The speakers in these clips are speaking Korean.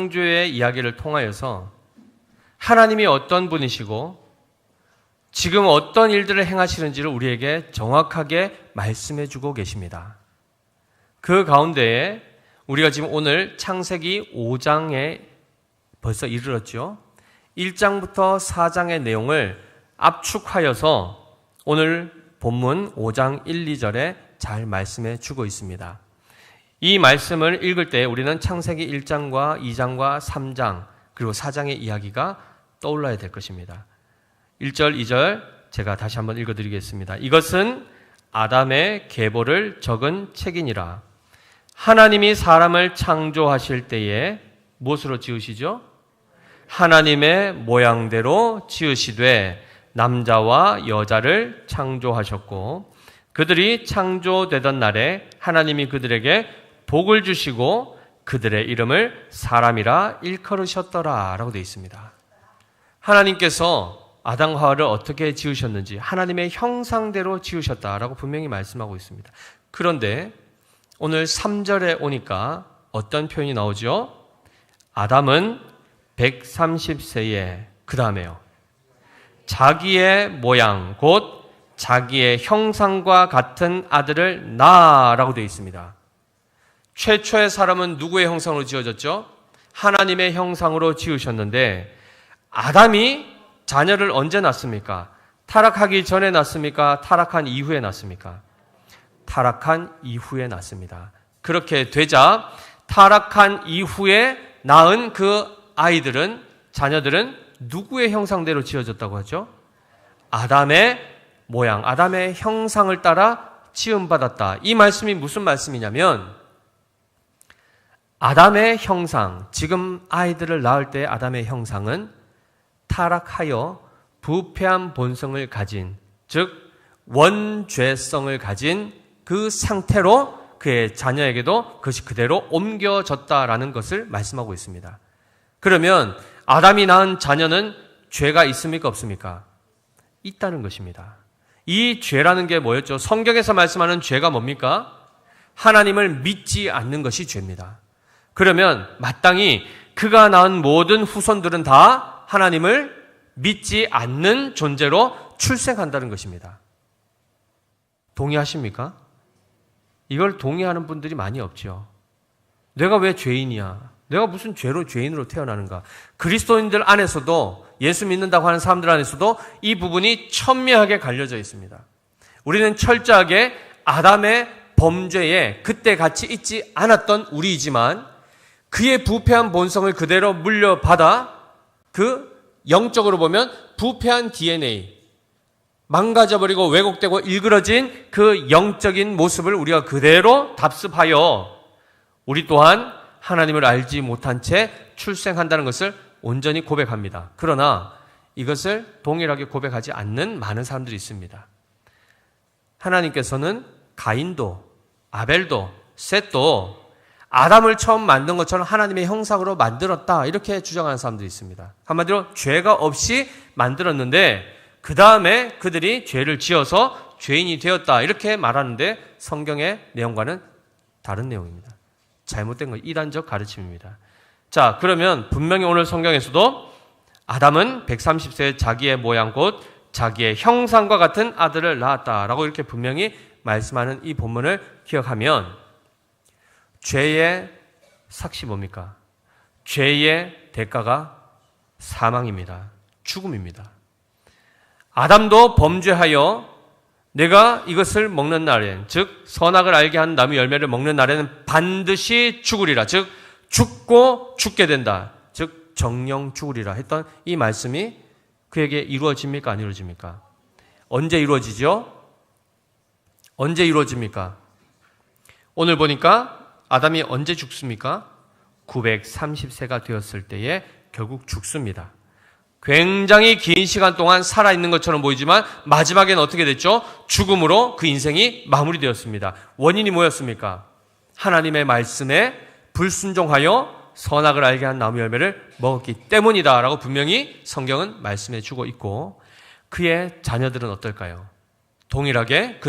창조의 이야기를 통하여서 하나님이 어떤 분이시고 지금 어떤 일들을 행하시는지를 우리에게 정확하게 말씀해 주고 계십니다. 그 가운데에 우리가 지금 오늘 창세기 5장에 벌써 이르렀죠. 1장부터 4장의 내용을 압축하여서 오늘 본문 5장 1, 2절에 잘 말씀해 주고 있습니다. 이 말씀을 읽을 때 우리는 창세기 1장과 2장과 3장 그리고 4장의 이야기가 떠올라야 될 것입니다. 1절, 2절 제가 다시 한번 읽어드리겠습니다. 이것은 아담의 계보를 적은 책이니라. 하나님이 사람을 창조하실 때에 무엇으로 지으시죠? 하나님의 모양대로 지으시되 남자와 여자를 창조하셨고 그들이 창조되던 날에 하나님이 그들에게 복을 주시고 그들의 이름을 사람이라 일컬으셨더라 라고 되어 있습니다. 하나님께서 아담과 하와를 어떻게 지으셨는지 하나님의 형상대로 지으셨다라고 분명히 말씀하고 있습니다. 그런데 오늘 3절에 오니까 어떤 표현이 나오죠? 아담은 130세에 그 다음에요. 자기의 모양 곧 자기의 형상과 같은 아들을 낳아라고 되어 있습니다. 최초의 사람은 누구의 형상으로 지어졌죠? 하나님의 형상으로 지으셨는데 아담이 자녀를 언제 낳습니까? 타락하기 전에 낳습니까? 타락한 이후에 낳습니까? 타락한 이후에 낳습니다. 그렇게 되자 타락한 이후에 낳은 그 아이들은 자녀들은 누구의 형상대로 지어졌다고 하죠? 아담의 모양, 아담의 형상을 따라 지음받았다. 이 말씀이 무슨 말씀이냐면 아담의 형상, 지금 아이들을 낳을 때 아담의 형상은 타락하여 부패한 본성을 가진, 즉 원죄성을 가진 그 상태로 그의 자녀에게도 그것이 그대로 옮겨졌다라는 것을 말씀하고 있습니다. 그러면 아담이 낳은 자녀는 죄가 있습니까? 없습니까? 있다는 것입니다. 이 죄라는 게 뭐였죠? 성경에서 말씀하는 죄가 뭡니까? 하나님을 믿지 않는 것이 죄입니다. 그러면 마땅히 그가 낳은 모든 후손들은 다 하나님을 믿지 않는 존재로 출생한다는 것입니다. 동의하십니까? 이걸 동의하는 분들이 많이 없죠. 내가 왜 죄인이야? 내가 무슨 죄인으로 태어나는가? 그리스도인들 안에서도 예수 믿는다고 하는 사람들 안에서도 이 부분이 첨예하게 갈려져 있습니다. 우리는 철저하게 아담의 범죄에 그때 같이 있지 않았던 우리이지만 그의 부패한 본성을 그대로 물려받아 그 영적으로 보면 부패한 DNA, 망가져버리고 왜곡되고 일그러진 그 영적인 모습을 우리가 그대로 답습하여 우리 또한 하나님을 알지 못한 채 출생한다는 것을 온전히 고백합니다. 그러나 이것을 동일하게 고백하지 않는 많은 사람들이 있습니다. 하나님께서는 가인도, 아벨도, 셋도 아담을 처음 만든 것처럼 하나님의 형상으로 만들었다 이렇게 주장하는 사람들이 있습니다. 한마디로 죄가 없이 만들었는데 그 다음에 그들이 죄를 지어서 죄인이 되었다 이렇게 말하는데 성경의 내용과는 다른 내용입니다. 잘못된 건 이단적 가르침입니다. 자, 그러면 분명히 오늘 성경에서도 아담은 130세에 자기의 모양 곧 자기의 형상과 같은 아들을 낳았다라고 이렇게 분명히 말씀하는 이 본문을 기억하면 죄의 삭시 뭡니까? 죄의 대가가 사망입니다. 죽음입니다. 아담도 범죄하여 내가 이것을 먹는 날엔, 즉 선악을 알게 하는 나무 열매를 먹는 날에는 반드시 죽으리라. 즉 죽고 죽게 된다. 즉 정령 죽으리라 했던 이 말씀이 그에게 이루어집니까? 안 이루어집니까? 언제 이루어지죠? 언제 이루어집니까? 오늘 보니까 아담이 언제 죽습니까? 930세가 되었을 때에 결국 죽습니다. 굉장히 긴 시간 동안 살아있는 것처럼 보이지만 마지막에는 어떻게 됐죠? 죽음으로 그 인생이 마무리되었습니다. 원인이 뭐였습니까? 하나님의 말씀에 불순종하여 선악을 알게 한 나무 열매를 먹었기 때문이다 라고 분명히 성경은 말씀해 주고 있고 그의 자녀들은 어떨까요? 동일하게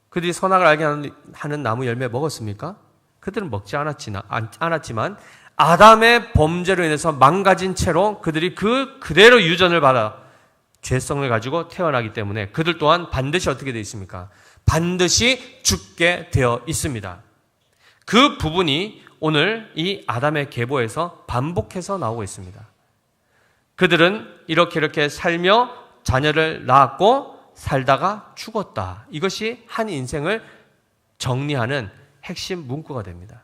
그들이 선악을 알게 하는 나무 열매 먹었습니까? 그들은 먹지 않았지만 아담의 범죄로 인해서 망가진 채로 그들이 그대로 유전을 받아 죄성을 가지고 태어나기 때문에 그들 또한 반드시 어떻게 되어 있습니까? 반드시 죽게 되어 있습니다. 그 부분이 오늘 이 아담의 계보에서 반복해서 나오고 있습니다. 그들은 이렇게 살며 자녀를 낳았고 살다가 죽었다. 이것이 한 인생을 정리하는 핵심 문구가 됩니다.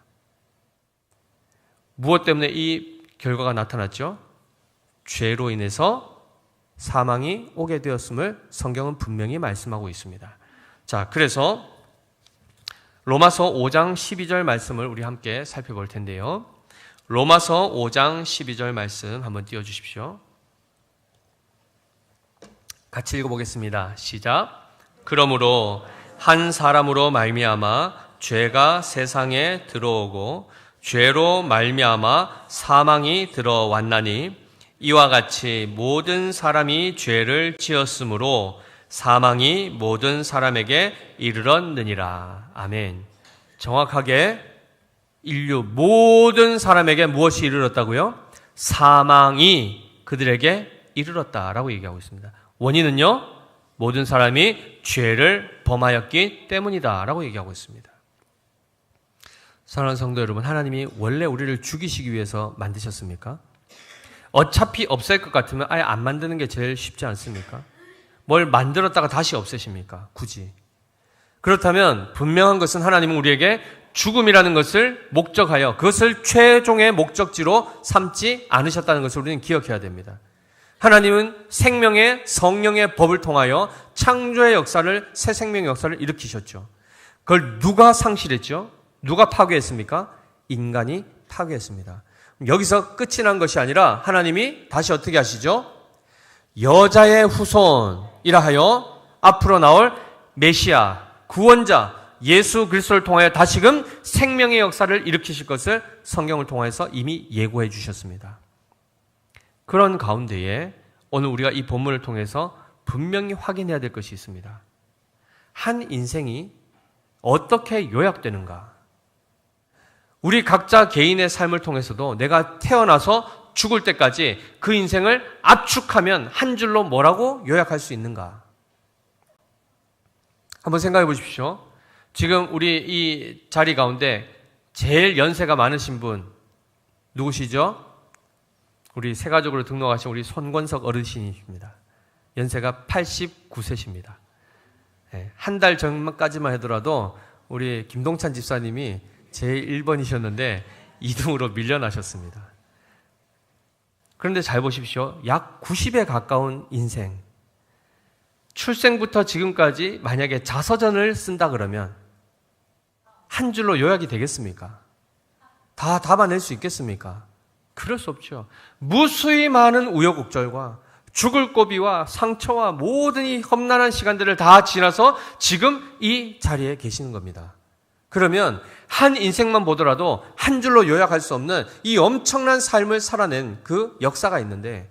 무엇 때문에 이 결과가 나타났죠? 죄로 인해서 사망이 오게 되었음을 성경은 분명히 말씀하고 있습니다. 자, 그래서 로마서 5장 12절 말씀을 우리 함께 살펴볼 텐데요. 로마서 5장 12절 말씀 한번 띄워주십시오. 같이 읽어보겠습니다. 시작. 그러므로 한 사람으로 말미암아 죄가 세상에 들어오고 죄로 말미암아 사망이 들어왔나니 이와 같이 모든 사람이 죄를 지었으므로 사망이 모든 사람에게 이르렀느니라. 아멘. 정확하게 인류 모든 사람에게 무엇이 이르렀다고요? 사망이 그들에게 이르렀다라고 얘기하고 있습니다. 원인은요? 모든 사람이 죄를 범하였기 때문이다라고 얘기하고 있습니다. 사랑하는 성도 여러분, 하나님이 원래 우리를 죽이시기 위해서 만드셨습니까? 어차피 없앨 것 같으면 아예 안 만드는 게 제일 쉽지 않습니까? 뭘 만들었다가 다시 없애십니까? 굳이. 그렇다면 분명한 것은 하나님은 우리에게 죽음이라는 것을 목적하여 그것을 최종의 목적지로 삼지 않으셨다는 것을 우리는 기억해야 됩니다. 하나님은 생명의 성령의 법을 통하여 창조의 역사를, 새 생명의 역사를 일으키셨죠. 그걸 누가 상실했죠? 누가 파괴했습니까? 인간이 파괴했습니다. 여기서 끝이 난 것이 아니라 하나님이 다시 어떻게 하시죠? 여자의 후손이라 하여 앞으로 나올 메시아, 구원자, 예수 그리스도를 통하여 다시금 생명의 역사를 일으키실 것을 성경을 통해서 이미 예고해 주셨습니다. 그런 가운데에 오늘 우리가 이 본문을 통해서 분명히 확인해야 될 것이 있습니다. 한 인생이 어떻게 요약되는가? 우리 각자 개인의 삶을 통해서도 내가 태어나서 죽을 때까지 그 인생을 압축하면 한 줄로 뭐라고 요약할 수 있는가? 한번 생각해 보십시오. 지금 우리 이 자리 가운데 제일 연세가 많으신 분 누구시죠? 우리 새가족으로 등록하신 우리 손권석 어르신이십니다. 연세가 89세십니다. 한 달 전까지만 하더라도 우리 김동찬 집사님이 제일 1번이셨는데 2등으로 밀려나셨습니다. 그런데 잘 보십시오. 약 90에 가까운 인생. 출생부터 지금까지 만약에 자서전을 쓴다 그러면 한 줄로 요약이 되겠습니까? 다 담아낼 수 있겠습니까? 그럴 수 없죠. 무수히 많은 우여곡절과 죽을 고비와 상처와 모든 이 험난한 시간들을 다 지나서 지금 이 자리에 계시는 겁니다. 그러면 한 인생만 보더라도 한 줄로 요약할 수 없는 이 엄청난 삶을 살아낸 그 역사가 있는데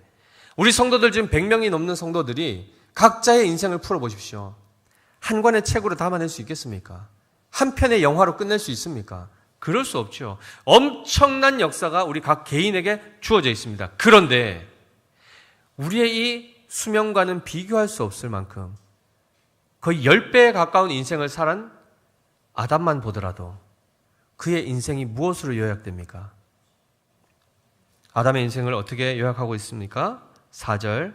우리 성도들 지금 100명이 넘는 성도들이 각자의 인생을 풀어보십시오. 한 권의 책으로 담아낼 수 있겠습니까? 한 편의 영화로 끝낼 수 있습니까? 그럴 수 없죠. 엄청난 역사가 우리 각 개인에게 주어져 있습니다. 그런데 우리의 이 수명과는 비교할 수 없을 만큼 거의 10배에 가까운 인생을 살은 아담만 보더라도 그의 인생이 무엇으로 요약됩니까? 아담의 인생을 어떻게 요약하고 있습니까? 4절.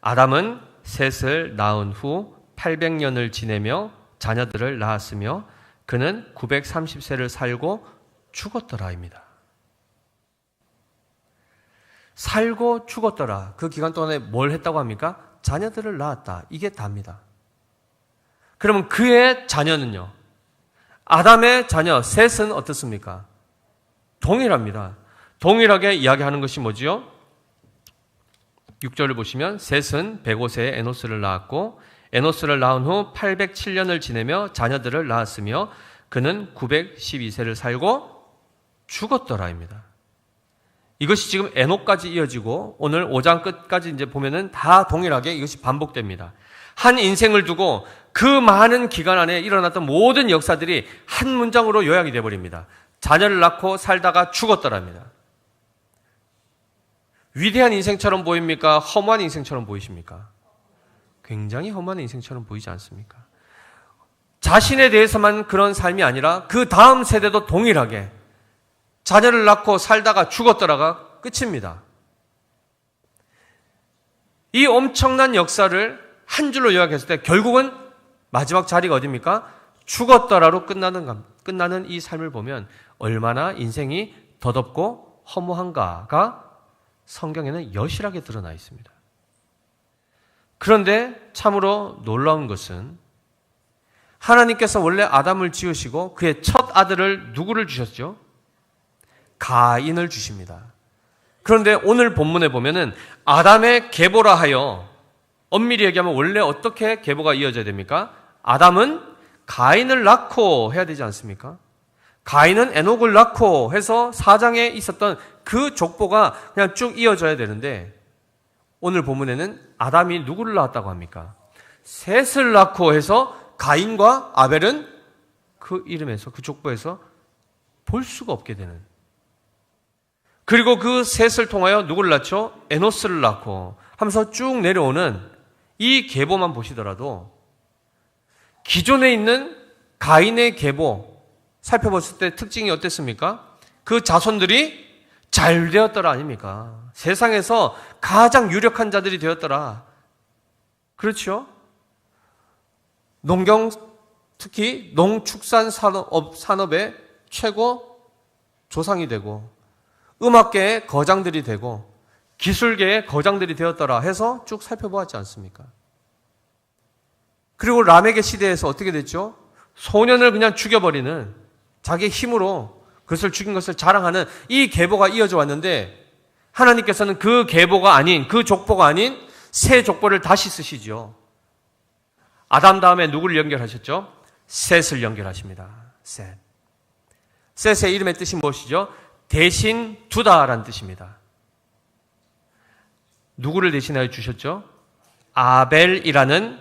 아담은 셋을 낳은 후 800년을 지내며 자녀들을 낳았으며 그는 930세를 살고 죽었더라입니다. 살고 죽었더라. 그 기간 동안에 뭘 했다고 합니까? 자녀들을 낳았다. 이게 답니다. 그러면 그의 자녀는요? 아담의 자녀 셋은 어떻습니까? 동일합니다. 동일하게 이야기하는 것이 뭐지요? 6절을 보시면 셋은 105세에 에노스를 낳았고 에노스를 낳은 후 807년을 지내며 자녀들을 낳았으며 그는 912세를 살고 죽었더라입니다. 이것이 지금 에녹까지 이어지고 오늘 5장 끝까지 이제 보면은 다 동일하게 이것이 반복됩니다. 한 인생을 두고 그 많은 기간 안에 일어났던 모든 역사들이 한 문장으로 요약이 되어버립니다. 자녀를 낳고 살다가 죽었더랍니다. 위대한 인생처럼 보입니까? 허무한 인생처럼 보이십니까? 굉장히 허무한 인생처럼 보이지 않습니까? 자신에 대해서만 그런 삶이 아니라 그 다음 세대도 동일하게 자녀를 낳고 살다가 죽었더라가 끝입니다. 이 엄청난 역사를 한 줄로 요약했을 때 결국은 마지막 자리가 어디입니까? 죽었더라로 끝나는 이 삶을 보면 얼마나 인생이 덧없고 허무한가가 성경에는 여실하게 드러나 있습니다. 그런데 참으로 놀라운 것은 하나님께서 원래 아담을 지으시고 그의 첫 아들을 누구를 주셨죠? 가인을 주십니다. 그런데 오늘 본문에 보면은 아담의 계보라 하여, 엄밀히 얘기하면 원래 어떻게 계보가 이어져야 됩니까? 아담은 가인을 낳고 해야 되지 않습니까? 가인은 에녹을 낳고 해서 사장에 있었던 그 족보가 그냥 쭉 이어져야 되는데 오늘 본문에는 아담이 누구를 낳았다고 합니까? 셋을 낳고 해서 가인과 아벨은 그 이름에서, 그 족보에서 볼 수가 없게 되는. 그리고 그 셋을 통하여 누구를 낳죠? 에노스를 낳고 하면서 쭉 내려오는 이 계보만 보시더라도 기존에 있는 가인의 계보 살펴봤을 때 특징이 어땠습니까? 그 자손들이 잘 되었더라 아닙니까? 세상에서 가장 유력한 자들이 되었더라. 그렇죠? 농경, 특히 농축산 산업의 최고 조상이 되고 음악계의 거장들이 되고 기술계의 거장들이 되었더라 해서 쭉 살펴보았지 않습니까? 그리고 람에게 시대에서 어떻게 됐죠? 소년을 그냥 죽여버리는, 자기의 힘으로 그것을 죽인 것을 자랑하는 이 계보가 이어져 왔는데 하나님께서는 그 계보가 아닌, 그 족보가 아닌 새 족보를 다시 쓰시죠. 아담 다음에 누구를 연결하셨죠? 셋을 연결하십니다. 셋. 셋의 이름의 뜻이 무엇이죠? 대신 두다라는 뜻입니다. 누구를 대신하여 주셨죠? 아벨이라는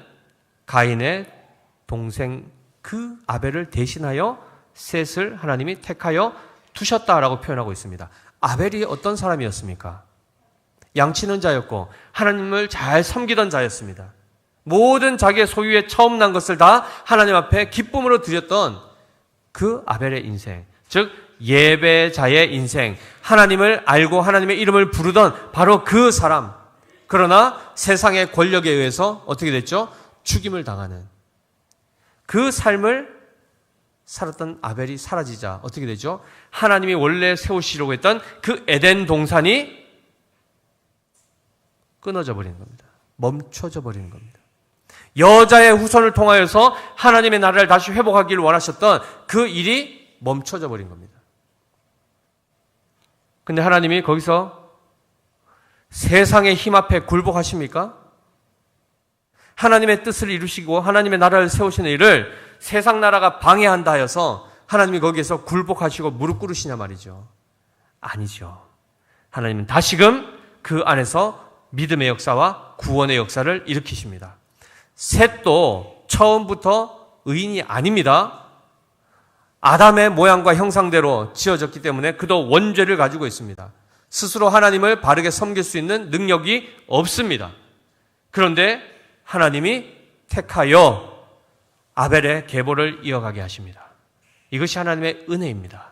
가인의 동생, 그 아벨을 대신하여 셋을 하나님이 택하여 두셨다라고 표현하고 있습니다. 아벨이 어떤 사람이었습니까? 양치는 자였고 하나님을 잘 섬기던 자였습니다. 모든 자기의 소유에 처음 난 것을 다 하나님 앞에 기쁨으로 드렸던 그 아벨의 인생, 즉 예배자의 인생, 하나님을 알고 하나님의 이름을 부르던 바로 그 사람. 그러나 세상의 권력에 의해서 어떻게 됐죠? 죽임을 당하는 그 삶을 살았던 아벨이 사라지자 어떻게 되죠? 하나님이 원래 세우시려고 했던 그 에덴 동산이 끊어져 버리는 겁니다. 멈춰져 버리는 겁니다. 여자의 후손을 통하여서 하나님의 나라를 다시 회복하기를 원하셨던 그 일이 멈춰져 버린 겁니다. 근데 하나님이 거기서 세상의 힘 앞에 굴복하십니까? 하나님의 뜻을 이루시고 하나님의 나라를 세우시는 일을 세상 나라가 방해한다 하여서 하나님이 거기에서 굴복하시고 무릎 꿇으시냐 말이죠. 아니죠. 하나님은 다시금 그 안에서 믿음의 역사와 구원의 역사를 일으키십니다. 셋도 처음부터 의인이 아닙니다. 아담의 모양과 형상대로 지어졌기 때문에 그도 원죄를 가지고 있습니다. 스스로 하나님을 바르게 섬길 수 있는 능력이 없습니다. 그런데 하나님이 택하여 아벨의 계보를 이어가게 하십니다. 이것이 하나님의 은혜입니다.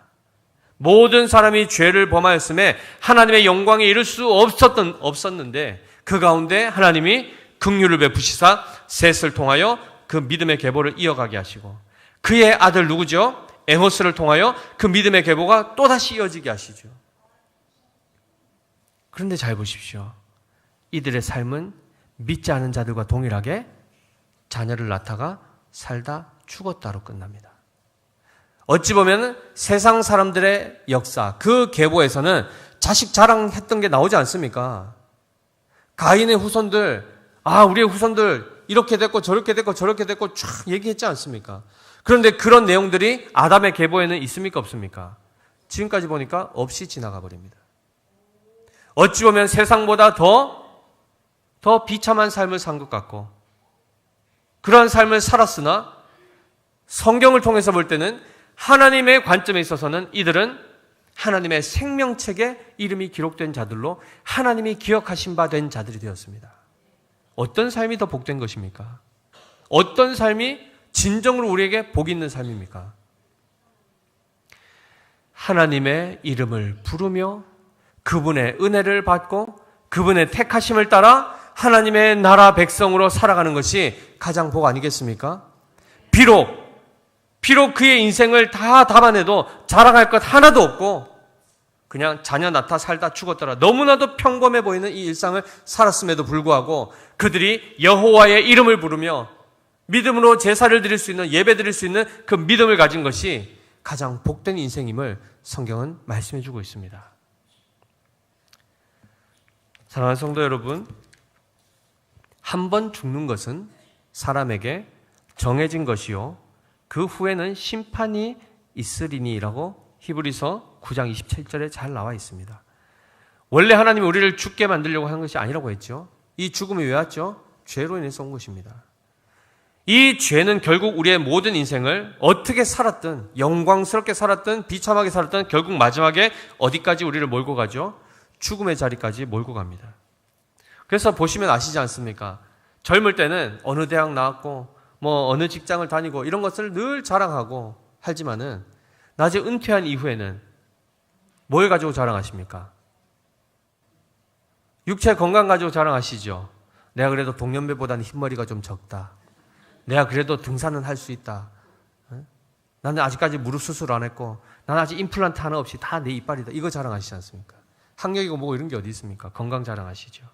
모든 사람이 죄를 범하였음에 하나님의 영광에 이를 수 없었는데 그 가운데 하나님이 긍휼을 베푸시사 셋을 통하여 그 믿음의 계보를 이어가게 하시고 그의 아들 누구죠? 에노스를 통하여 그 믿음의 계보가 또다시 이어지게 하시죠. 그런데 잘 보십시오. 이들의 삶은 믿지 않은 자들과 동일하게 자녀를 낳다가 살다 죽었다로 끝납니다. 어찌 보면 세상 사람들의 역사, 그 계보에서는 자식 자랑했던 게 나오지 않습니까? 가인의 후손들, 우리의 후손들 이렇게 됐고 저렇게 됐고 저렇게 됐고 쫙 얘기했지 않습니까? 그런데 그런 내용들이 아담의 계보에는 있습니까? 없습니까? 지금까지 보니까 없이 지나가 버립니다. 어찌 보면 세상보다 더 비참한 삶을 산 것 같고 그러한 삶을 살았으나 성경을 통해서 볼 때는 하나님의 관점에 있어서는 이들은 하나님의 생명책에 이름이 기록된 자들로 하나님이 기억하신 바 된 자들이 되었습니다. 어떤 삶이 더 복된 것입니까? 어떤 삶이 진정으로 우리에게 복이 있는 삶입니까? 하나님의 이름을 부르며 그분의 은혜를 받고 그분의 택하심을 따라 하나님의 나라 백성으로 살아가는 것이 가장 복 아니겠습니까? 비록 그의 인생을 다 담아내도 자랑할 것 하나도 없고 그냥 자녀 낳다 살다 죽었더라 너무나도 평범해 보이는 이 일상을 살았음에도 불구하고 그들이 여호와의 이름을 부르며 믿음으로 제사를 드릴 수 있는, 예배 드릴 수 있는 그 믿음을 가진 것이 가장 복된 인생임을 성경은 말씀해 주고 있습니다. 사랑하는 성도 여러분, 한 번 죽는 것은 사람에게 정해진 것이요 그 후에는 심판이 있으리니라고 히브리서 9장 27절에 잘 나와 있습니다. 원래 하나님이 우리를 죽게 만들려고 한 것이 아니라고 했죠. 이 죽음이 왜 왔죠? 죄로 인해서 온 것입니다. 이 죄는 결국 우리의 모든 인생을 어떻게 살았든 영광스럽게 살았든 비참하게 살았든 결국 마지막에 어디까지 우리를 몰고 가죠? 죽음의 자리까지 몰고 갑니다. 그래서 보시면 아시지 않습니까? 젊을 때는 어느 대학 나왔고 뭐 어느 직장을 다니고 이런 것을 늘 자랑하고 하지만은 나중에 은퇴한 이후에는 뭘 가지고 자랑하십니까? 육체 건강 가지고 자랑하시죠. 내가 그래도 동년배보다는 흰머리가 좀 적다. 내가 그래도 등산은 할 수 있다. 나는 아직까지 무릎 수술 안 했고 나는 아직 임플란트 하나 없이 다 내 이빨이다. 이거 자랑하시지 않습니까? 학력이고 뭐고 이런 게 어디 있습니까? 건강 자랑하시죠.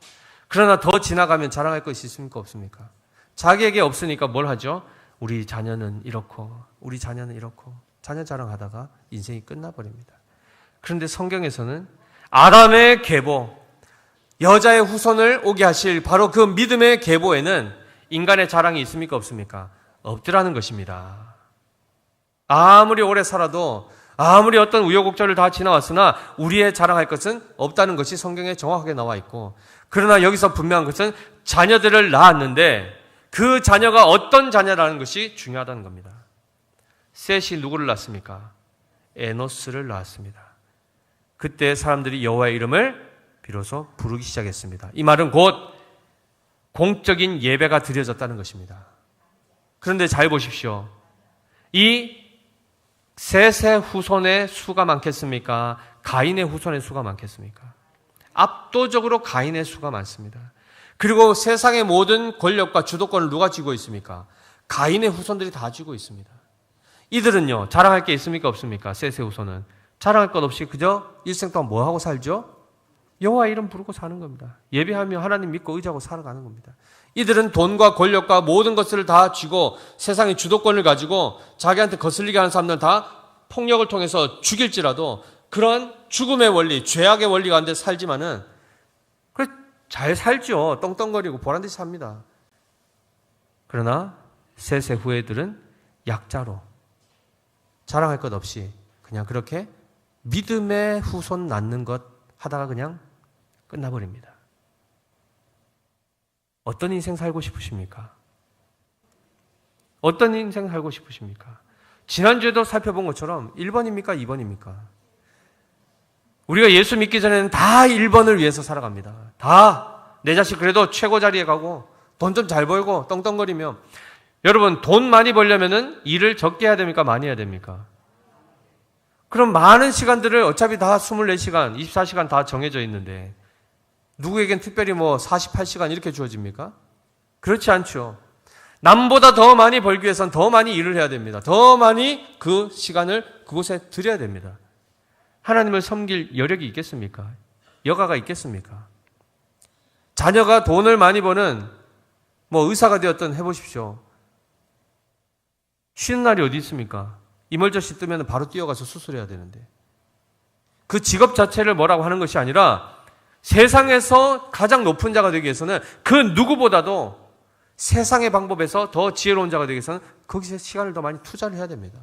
그러나 더 지나가면 자랑할 것이 있습니까? 없습니까? 자기에게 없으니까 뭘 하죠? 우리 자녀는 이렇고 우리 자녀는 이렇고 자녀 자랑하다가 인생이 끝나버립니다. 그런데 성경에서는 아담의 계보, 여자의 후손을 오게 하실 바로 그 믿음의 계보에는 인간의 자랑이 있습니까? 없습니까? 없더라는 것입니다. 아무리 오래 살아도 아무리 어떤 우여곡절을 다 지나왔으나 우리의 자랑할 것은 없다는 것이 성경에 정확하게 나와 있고, 그러나 여기서 분명한 것은 자녀들을 낳았는데 그 자녀가 어떤 자녀라는 것이 중요하다는 겁니다. 셋이 누구를 낳았습니까? 에노스를 낳았습니다. 그때 사람들이 여호와의 이름을 비로소 부르기 시작했습니다. 이 말은 곧 공적인 예배가 드려졌다는 것입니다. 그런데 잘 보십시오. 이 셋의 후손의 수가 많겠습니까? 가인의 후손의 수가 많겠습니까? 압도적으로 가인의 수가 많습니다. 그리고 세상의 모든 권력과 주도권을 누가 쥐고 있습니까? 가인의 후손들이 다 쥐고 있습니다. 이들은요, 자랑할 게 있습니까? 없습니까? 셋의 후손은 자랑할 것 없이 그저 일생 동안 뭐 하고 살죠? 여호와 이름 부르고 사는 겁니다. 예배하며 하나님 믿고 의지하고 살아가는 겁니다. 이들은 돈과 권력과 모든 것을 다 쥐고 세상의 주도권을 가지고 자기한테 거슬리게 하는 사람들은 다 폭력을 통해서 죽일지라도 그런 죽음의 원리, 죄악의 원리 가운데 살지만은 그래 잘 살죠. 떵떵거리고 보란듯이 삽니다. 그러나 셋의 후예들은 약자로 자랑할 것 없이 그냥 그렇게 믿음의 후손 낳는 것 하다가 그냥 끝나버립니다. 어떤 인생 살고 싶으십니까? 어떤 인생 살고 싶으십니까? 지난주에도 살펴본 것처럼 1번입니까? 2번입니까? 우리가 예수 믿기 전에는 다 1번을 위해서 살아갑니다. 다 내 자식 그래도 최고 자리에 가고 돈 좀 잘 벌고 떵떵거리며. 여러분, 돈 많이 벌려면은 일을 적게 해야 됩니까? 많이 해야 됩니까? 그럼 많은 시간들을 어차피 다 24시간, 24시간 다 정해져 있는데 누구에겐 특별히 뭐 48시간 이렇게 주어집니까? 그렇지 않죠. 남보다 더 많이 벌기 위해서는 더 많이 일을 해야 됩니다. 더 많이 그 시간을 그곳에 들여야 됩니다. 하나님을 섬길 여력이 있겠습니까? 여가가 있겠습니까? 자녀가 돈을 많이 버는 뭐 의사가 되었든 해보십시오. 쉬는 날이 어디 있습니까? 이멀저시 뜨면 바로 뛰어가서 수술해야 되는데 그 직업 자체를 뭐라고 하는 것이 아니라 세상에서 가장 높은 자가 되기 위해서는 그 누구보다도 세상의 방법에서 더 지혜로운 자가 되기 위해서는 거기서 시간을 더 많이 투자를 해야 됩니다.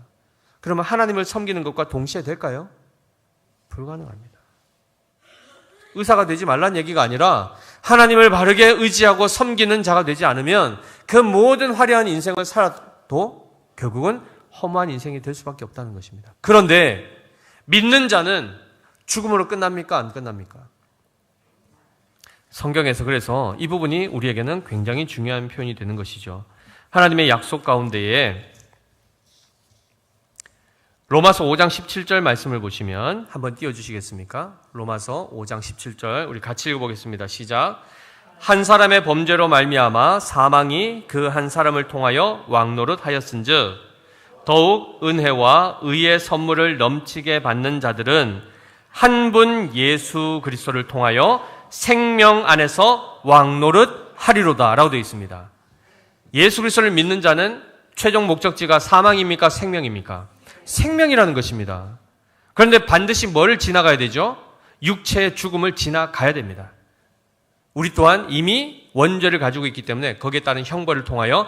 그러면 하나님을 섬기는 것과 동시에 될까요? 불가능합니다. 의사가 되지 말란 얘기가 아니라 하나님을 바르게 의지하고 섬기는 자가 되지 않으면 그 모든 화려한 인생을 살아도 결국은 허무한 인생이 될 수밖에 없다는 것입니다. 그런데 믿는 자는 죽음으로 끝납니까? 안 끝납니까? 성경에서 그래서 이 부분이 우리에게는 굉장히 중요한 표현이 되는 것이죠. 하나님의 약속 가운데에 로마서 5장 17절 말씀을 보시면 한번 띄워주시겠습니까? 로마서 5장 17절 우리 같이 읽어보겠습니다. 시작. 한 사람의 범죄로 말미암아 사망이 그 한 사람을 통하여 왕노릇하였은즉 더욱 은혜와 의의 선물을 넘치게 받는 자들은 한 분 예수 그리스도를 통하여 생명 안에서 왕노릇하리로다 라고 되어 있습니다. 예수 그리스도를 믿는 자는 최종 목적지가 사망입니까? 생명입니까? 생명이라는 것입니다. 그런데 반드시 뭐를 지나가야 되죠? 육체의 죽음을 지나가야 됩니다. 우리 또한 이미 원죄를 가지고 있기 때문에 거기에 따른 형벌을 통하여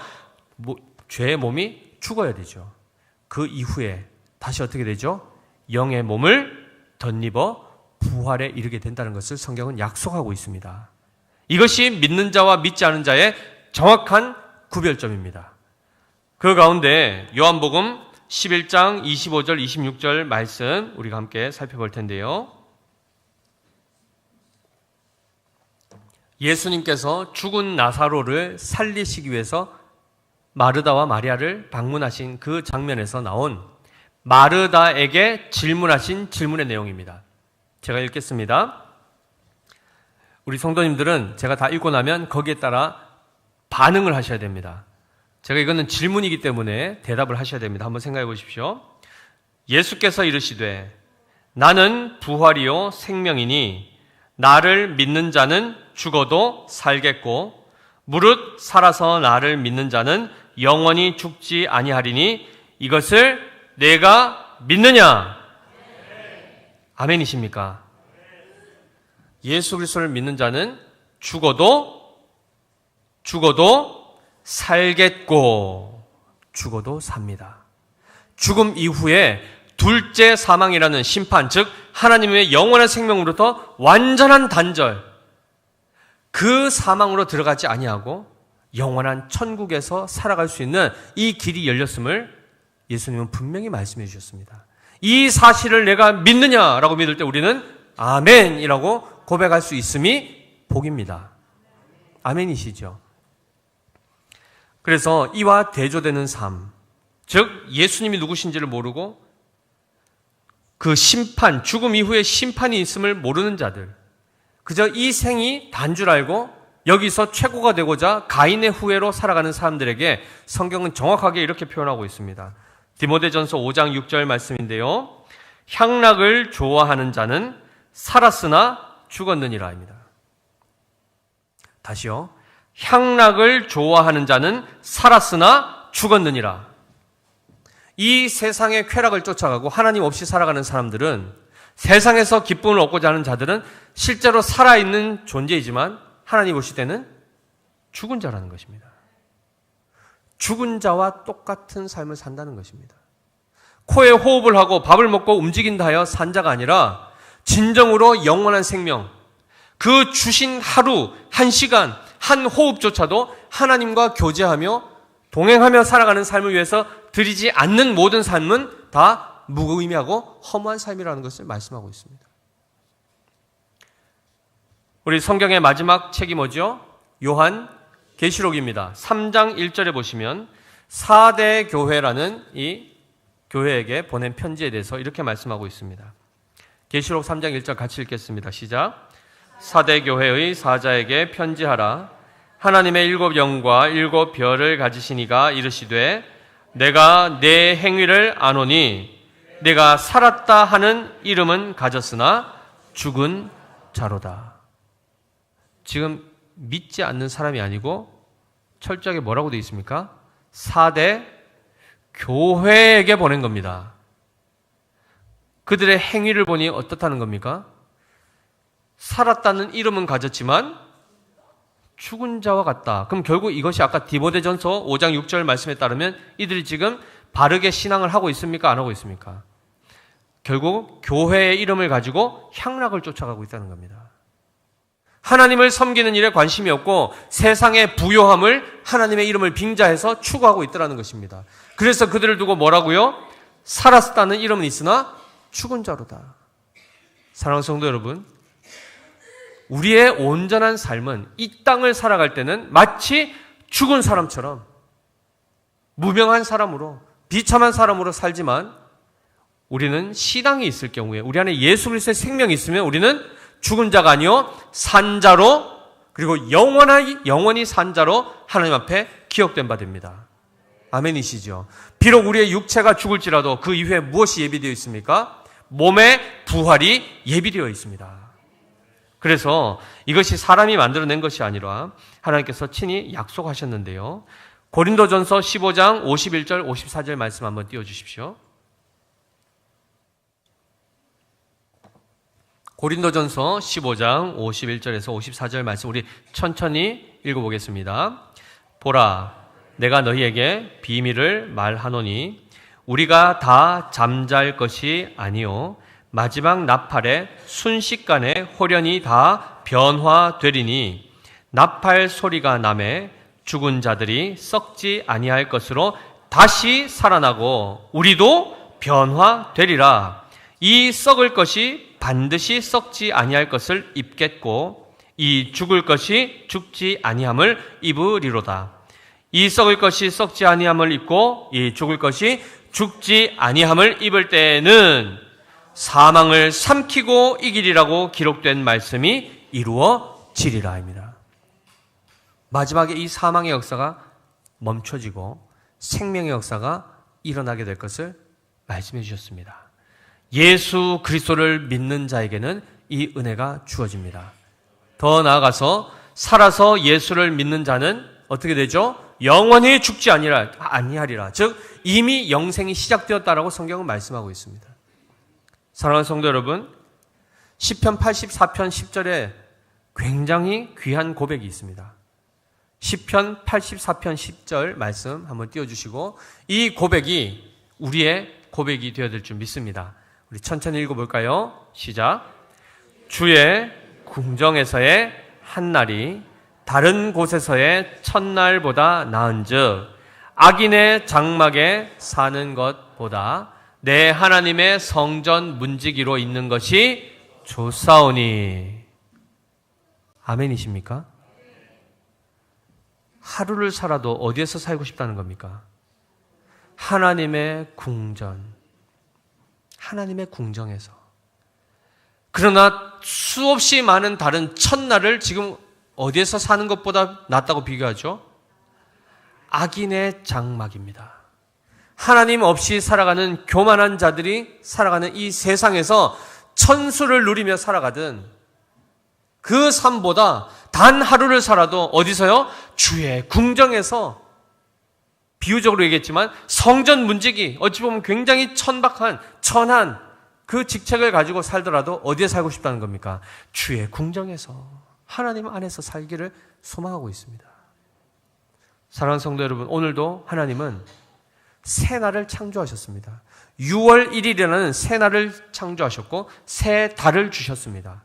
죄의 몸이 죽어야 되죠. 그 이후에 다시 어떻게 되죠? 영의 몸을 덧입어 부활에 이르게 된다는 것을 성경은 약속하고 있습니다. 이것이 믿는 자와 믿지 않은 자의 정확한 구별점입니다. 그 가운데 요한복음 11장 25절 26절 말씀 우리가 함께 살펴볼 텐데요. 예수님께서 죽은 나사로를 살리시기 위해서 마르다와 마리아를 방문하신 그 장면에서 나온 마르다에게 질문하신 질문의 내용입니다. 제가 읽겠습니다. 우리 성도님들은 제가 다 읽고 나면 거기에 따라 반응을 하셔야 됩니다. 제가 이거는 질문이기 때문에 대답을 하셔야 됩니다. 한번 생각해 보십시오. 예수께서 이르시되 나는 부활이요 생명이니 나를 믿는 자는 죽어도 살겠고 무릇 살아서 나를 믿는 자는 영원히 죽지 아니하리니 이것을 내가 믿느냐? 아멘이십니까? 예수 그리스도를 믿는 자는 죽어도 살겠고 죽어도 삽니다. 죽음 이후에 둘째 사망이라는 심판, 즉 하나님의 영원한 생명으로부터 완전한 단절, 그 사망으로 들어가지 아니하고 영원한 천국에서 살아갈 수 있는 이 길이 열렸음을 예수님은 분명히 말씀해 주셨습니다. 이 사실을 내가 믿느냐라고 믿을 때 우리는 아멘이라고 고백할 수 있음이 복입니다. 아멘이시죠? 그래서 이와 대조되는 삶, 즉 예수님이 누구신지를 모르고 그 심판, 죽음 이후에 심판이 있음을 모르는 자들, 그저 이 생이 단 줄 알고 여기서 최고가 되고자 가인의 후예로 살아가는 사람들에게 성경은 정확하게 이렇게 표현하고 있습니다. 디모데전서 5장 6절 말씀인데요. 향락을 좋아하는 자는 살았으나 죽었느니라입니다. 다시요. 향락을 좋아하는 자는 살았으나 죽었느니라. 이 세상의 쾌락을 쫓아가고 하나님 없이 살아가는 사람들은, 세상에서 기쁨을 얻고자 하는 자들은 실제로 살아있는 존재이지만 하나님 보실 때는 죽은 자라는 것입니다. 죽은 자와 똑같은 삶을 산다는 것입니다. 코에 호흡을 하고 밥을 먹고 움직인다 하여 산 자가 아니라 진정으로 영원한 생명, 그 주신 하루, 한 시간, 한 호흡조차도 하나님과 교제하며 동행하며 살아가는 삶을 위해서 드리지 않는 모든 삶은 다 무의미하고 허무한 삶이라는 것을 말씀하고 있습니다. 우리 성경의 마지막 책이 뭐죠? 요한 계시록입니다. 3장 1절에 보시면 4대 교회라는 이 교회에게 보낸 편지에 대해서 이렇게 말씀하고 있습니다. 계시록 3장 1절 같이 읽겠습니다. 시작. 4대 교회의 사자에게 편지하라. 하나님의 7 영과 7 별을 가지신 이가 이르시되 내가 내 행위를 아노니 내가 살았다 하는 이름은 가졌으나 죽은 자로다. 지금 믿지 않는 사람이 아니고 철저하게 뭐라고 되어 있습니까? 4대 교회에게 보낸 겁니다. 그들의 행위를 보니 어떻다는 겁니까? 살았다는 이름은 가졌지만 죽은 자와 같다. 그럼 결국 이것이 아까 디모데전서 5장 6절 말씀에 따르면 이들이 지금 바르게 신앙을 하고 있습니까? 안 하고 있습니까? 결국 교회의 이름을 가지고 향락을 쫓아가고 있다는 겁니다. 하나님을 섬기는 일에 관심이 없고 세상의 부요함을 하나님의 이름을 빙자해서 추구하고 있다는 것입니다. 그래서 그들을 두고 뭐라고요? 살았다는 이름은 있으나 죽은 자로다. 사랑하는 성도 여러분, 우리의 온전한 삶은 이 땅을 살아갈 때는 마치 죽은 사람처럼 무명한 사람으로 비참한 사람으로 살지만 우리는 신앙이 있을 경우에 우리 안에 예수 그리스도의 생명이 있으면 우리는 죽은 자가 아니요 산 자로 그리고 영원히 산 자로 하나님 앞에 기억된 바 됩니다. 아멘이시죠? 비록 우리의 육체가 죽을지라도 그 이후에 무엇이 예비되어 있습니까? 몸의 부활이 예비되어 있습니다. 그래서 이것이 사람이 만들어낸 것이 아니라 하나님께서 친히 약속하셨는데요. 고린도전서 15장 51절 54절 말씀 한번 띄워주십시오. 고린도전서 15장 51절에서 54절 말씀 우리 천천히 읽어보겠습니다. 보라, 내가 너희에게 비밀을 말하노니 우리가 다 잠잘 것이 아니요 마지막 나팔에 순식간에 홀연히 다 변화되리니 나팔 소리가 나매 죽은 자들이 썩지 아니할 것으로 다시 살아나고 우리도 변화되리라. 이 썩을 것이 반드시 썩지 아니할 것을 입겠고 이 죽을 것이 죽지 아니함을 입으리로다. 이 썩을 것이 썩지 아니함을 입고 이 죽을 것이 죽지 아니함을 입을 때에는 사망을 삼키고 이기리라고 기록된 말씀이 이루어지리라 입니다. 마지막에 이 사망의 역사가 멈춰지고 생명의 역사가 일어나게 될 것을 말씀해 주셨습니다. 예수 그리스도를 믿는 자에게는 이 은혜가 주어집니다. 더 나아가서 살아서 예수를 믿는 자는 어떻게 되죠? 영원히 죽지 아니하리라. 즉 이미 영생이 시작되었다라고 성경은 말씀하고 있습니다. 사랑하는 성도 여러분, 시편 84편 10절에 굉장히 귀한 고백이 있습니다. 시편 84편 10절 말씀 한번 띄워주시고 이 고백이 우리의 고백이 되어야 될 줄 믿습니다. 우리 천천히 읽어볼까요? 시작. 주의 궁정에서의 한날이 다른 곳에서의 첫날보다 나은즉 악인의 장막에 사는 것보다 내 하나님의 성전 문지기로 있는 것이 좋사오니. 아멘이십니까? 하루를 살아도 어디에서 살고 싶다는 겁니까? 하나님의 궁전, 하나님의 궁정에서. 그러나 수없이 많은 다른 첫날을 지금 어디에서 사는 것보다 낫다고 비교하죠? 악인의 장막입니다. 하나님 없이 살아가는 교만한 자들이 살아가는 이 세상에서 천수를 누리며 살아가든 그 삶보다 단 하루를 살아도 어디서요? 주의 궁정에서, 비유적으로 얘기했지만 성전 문지기, 어찌 보면 굉장히 천한 그 직책을 가지고 살더라도 어디에 살고 싶다는 겁니까? 주의 궁정에서, 하나님 안에서 살기를 소망하고 있습니다. 사랑하는 성도 여러분, 오늘도 하나님은 새 날을 창조하셨습니다. 6월 1일이라는 새 날을 창조하셨고 새 달을 주셨습니다.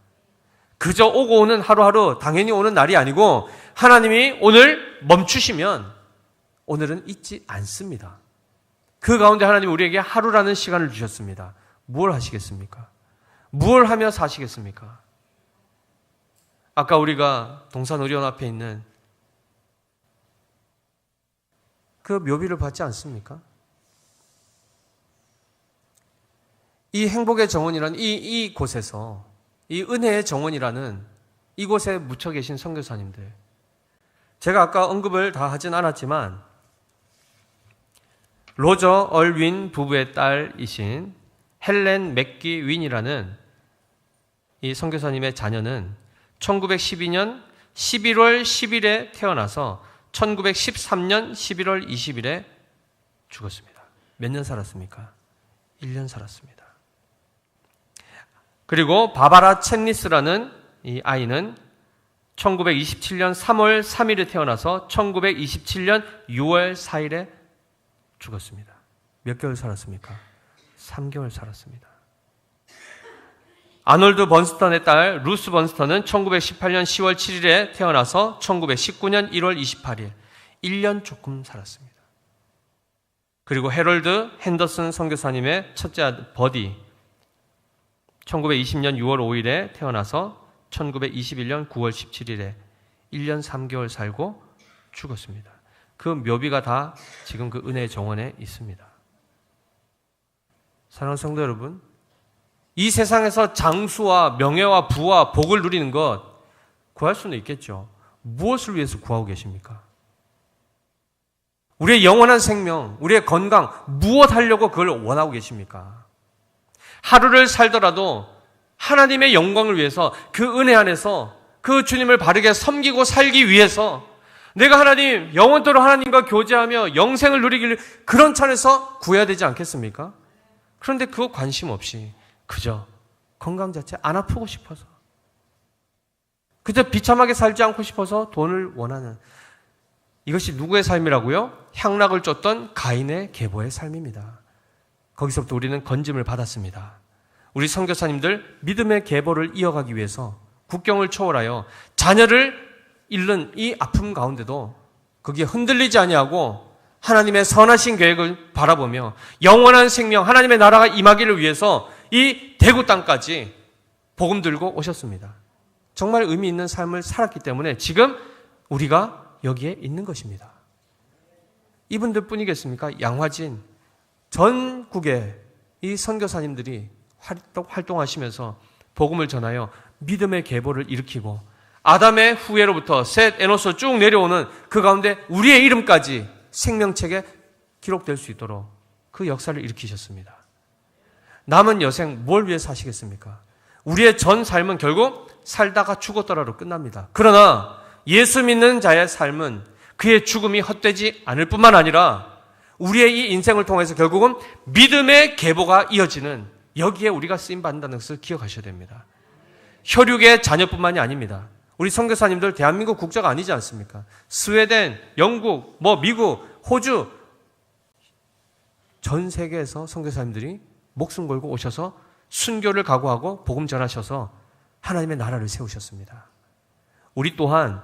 그저 오고 오는 하루하루 당연히 오는 날이 아니고 하나님이 오늘 멈추시면 오늘은 있지 않습니다. 그 가운데 하나님 우리에게 하루라는 시간을 주셨습니다. 무엇을 하시겠습니까? 무엇을 하며 사시겠습니까? 아까 우리가 동산의료원 앞에 있는 그 묘비를 봤지 않습니까? 이 행복의 정원이라는 이 곳에서, 이 은혜의 정원이라는 이곳에 묻혀 계신 선교사님들, 제가 아까 언급을 다 하진 않았지만 로저 얼윈 부부의 딸이신 헬렌 맥기 윈이라는 이 선교사님의 자녀는 1912년 11월 10일에 태어나서 1913년 11월 20일에 죽었습니다. 몇 년 살았습니까? 1년 살았습니다. 그리고 바바라 챗니스라는 이 아이는 1927년 3월 3일에 태어나서 1927년 6월 4일에 죽었습니다. 몇 개월 살았습니까? 3개월 살았습니다. 아놀드 번스턴의 딸 루스 번스턴은 1918년 10월 7일에 태어나서 1919년 1월 28일 1년 조금 살았습니다. 그리고 해럴드 핸더슨 선교사님의 첫째 아들 버디 1920년 6월 5일에 태어나서 1921년 9월 17일에 1년 3개월 살고 죽었습니다. 그 묘비가 다 지금 그 은혜의 정원에 있습니다. 사랑하는 성도 여러분, 이 세상에서 장수와 명예와 부와 복을 누리는 것 구할 수는 있겠죠. 무엇을 위해서 구하고 계십니까? 우리의 영원한 생명, 우리의 건강, 무엇 하려고 그걸 원하고 계십니까? 하루를 살더라도 하나님의 영광을 위해서 그 은혜 안에서 그 주님을 바르게 섬기고 살기 위해서 내가 하나님, 영원토록 하나님과 교제하며 영생을 누리길 그런 차원에서 구해야 되지 않겠습니까? 그런데 그거 관심 없이 그저 건강 자체 안 아프고 싶어서 그저 비참하게 살지 않고 싶어서 돈을 원하는 이것이 누구의 삶이라고요? 향락을 쫓던 가인의 계보의 삶입니다. 거기서부터 우리는 건짐을 받았습니다. 우리 선교사님들 믿음의 계보를 이어가기 위해서 국경을 초월하여 자녀를 잃는 이 아픔 가운데도 거기에 흔들리지 아니하고 하나님의 선하신 계획을 바라보며 영원한 생명, 하나님의 나라가 임하기를 위해서 이 대구 땅까지 복음 들고 오셨습니다. 정말 의미 있는 삶을 살았기 때문에 지금 우리가 여기에 있는 것입니다. 이분들 뿐이겠습니까? 양화진, 전국의 이 선교사님들이 활동하시면서 복음을 전하여 믿음의 계보를 일으키고 아담의 후예로부터 셋, 에노스 쭉 내려오는 그 가운데 우리의 이름까지 생명책에 기록될 수 있도록 그 역사를 일으키셨습니다. 남은 여생 뭘 위해 사시겠습니까? 우리의 전 삶은 결국 살다가 죽었더라도 끝납니다. 그러나 예수 믿는 자의 삶은 그의 죽음이 헛되지 않을 뿐만 아니라 우리의 이 인생을 통해서 결국은 믿음의 계보가 이어지는 여기에 우리가 쓰임받는다는 것을 기억하셔야 됩니다. 혈육의 자녀뿐만이 아닙니다. 우리 선교사님들 대한민국 국자가 아니지 않습니까? 스웨덴, 영국, 미국, 호주 전 세계에서 선교사님들이 목숨 걸고 오셔서 순교를 각오하고 복음 전하셔서 하나님의 나라를 세우셨습니다. 우리 또한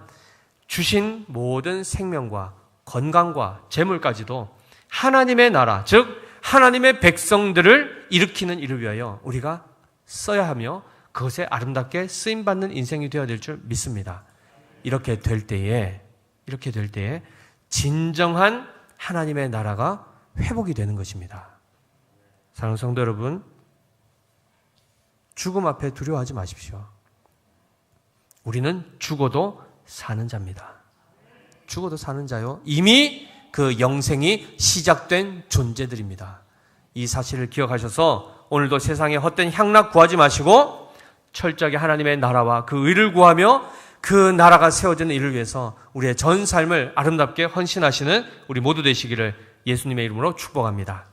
주신 모든 생명과 건강과 재물까지도 하나님의 나라, 즉 하나님의 백성들을 일으키는 일을 위하여 우리가 써야 하며 그것에 아름답게 쓰임받는 인생이 되어야 될 줄 믿습니다. 이렇게 될 때에 진정한 하나님의 나라가 회복이 되는 것입니다. 사랑하는 성도 여러분, 죽음 앞에 두려워하지 마십시오. 우리는 죽어도 사는 자입니다. 죽어도 사는 자요. 이미 그 영생이 시작된 존재들입니다. 이 사실을 기억하셔서 오늘도 세상에 헛된 향락 구하지 마시고 철저하게 하나님의 나라와 그 의를 구하며 그 나라가 세워지는 일을 위해서 우리의 전 삶을 아름답게 헌신하시는 우리 모두 되시기를 예수님의 이름으로 축복합니다.